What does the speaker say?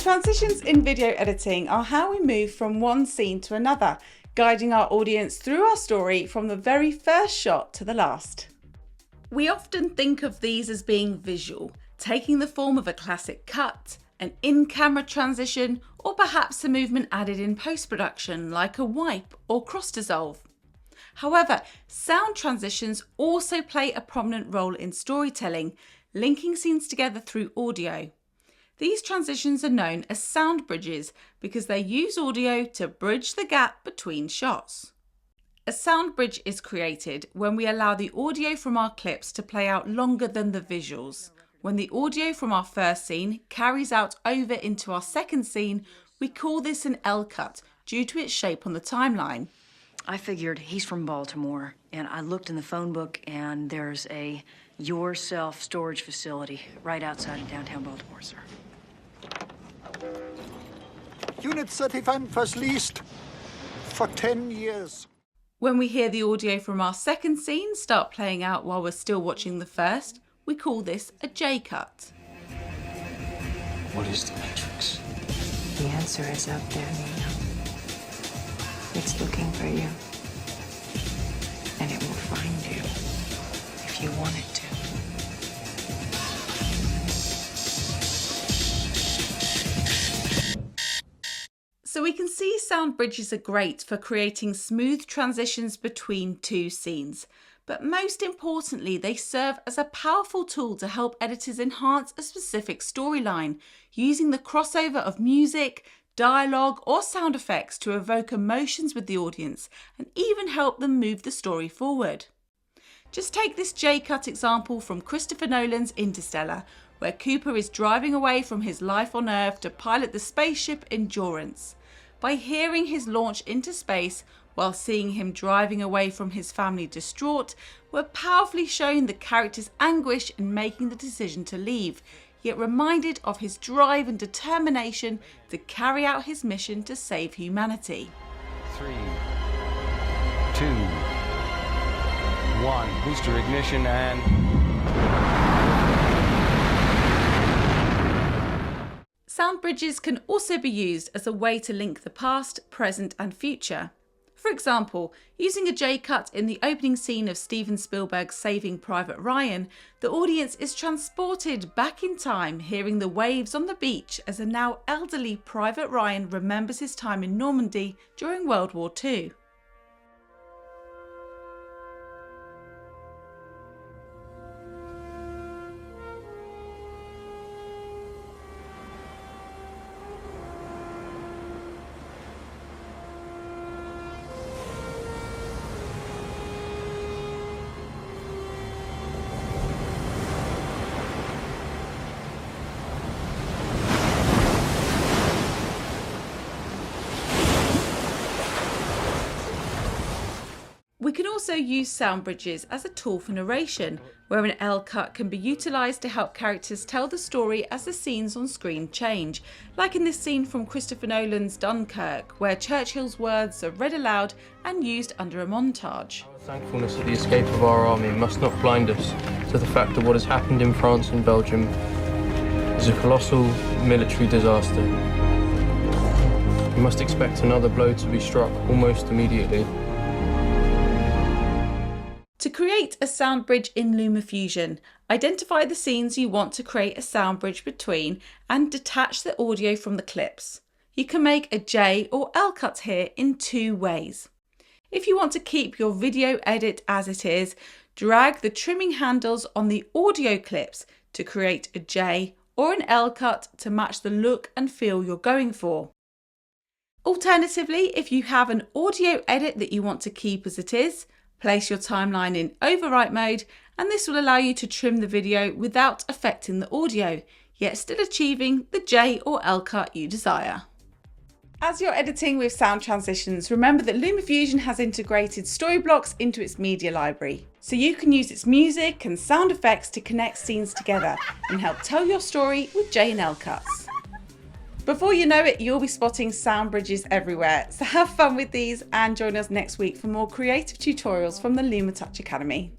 Transitions in video editing are how we move from one scene to another, guiding our audience through our story from the very first shot to the last. We often think of these as being visual, taking the form of a classic cut, an in-camera transition, or perhaps a movement added in post-production like a wipe or cross-dissolve. However, sound transitions also play a prominent role in storytelling, linking scenes together through audio. These transitions are known as sound bridges because they use audio to bridge the gap between shots. A sound bridge is created when we allow the audio from our clips to play out longer than the visuals. When the audio from our first scene carries out over into our second scene, we call this an L cut due to its shape on the timeline. I figured he's from Baltimore, and I looked in the phone book, and there's a yourself storage facility right outside of downtown Baltimore, sir. Unit 35 was leased for 10 years. When we hear the audio from our second scene start playing out while we're still watching the first, we call this a J cut. What is the Matrix? The answer is out there, Nina. It's looking for you. And it will find you if you want it to. So we can see sound bridges are great for creating smooth transitions between two scenes. But most importantly, they serve as a powerful tool to help editors enhance a specific storyline, using the crossover of music, dialogue, or sound effects to evoke emotions with the audience and even help them move the story forward. Just take this J-cut example from Christopher Nolan's Interstellar, where Cooper is driving away from his life on Earth to pilot the spaceship Endurance. By hearing his launch into space, while seeing him driving away from his family distraught, we're powerfully shown the character's anguish in making the decision to leave, yet reminded of his drive and determination to carry out his mission to save humanity. 3, 2, 1. Booster ignition and... Sound bridges can also be used as a way to link the past, present and future. For example, using a J-cut in the opening scene of Steven Spielberg's Saving Private Ryan, the audience is transported back in time, hearing the waves on the beach as a now elderly Private Ryan remembers his time in Normandy during World War II. We can also use sound bridges as a tool for narration, where an L cut can be utilised to help characters tell the story as the scenes on screen change, like in this scene from Christopher Nolan's Dunkirk, where Churchill's words are read aloud and used under a montage. Our thankfulness at the escape of our army must not blind us to the fact that what has happened in France and Belgium is a colossal military disaster. We must expect another blow to be struck almost immediately. To create a sound bridge in LumaFusion, identify the scenes you want to create a sound bridge between and detach the audio from the clips. You can make a J or L cut here in two ways. If you want to keep your video edit as it is, drag the trimming handles on the audio clips to create a J or an L cut to match the look and feel you're going for. Alternatively, if you have an audio edit that you want to keep as it is, place your timeline in overwrite mode, and this will allow you to trim the video without affecting the audio, yet still achieving the J or L cut you desire. As you're editing with sound transitions, remember that LumaFusion has integrated story blocks into its media library, so you can use its music and sound effects to connect scenes together and help tell your story with J and L cuts. Before you know it, you'll be spotting sound bridges everywhere, so have fun with these and join us next week for more creative tutorials from the LumaTouch Academy.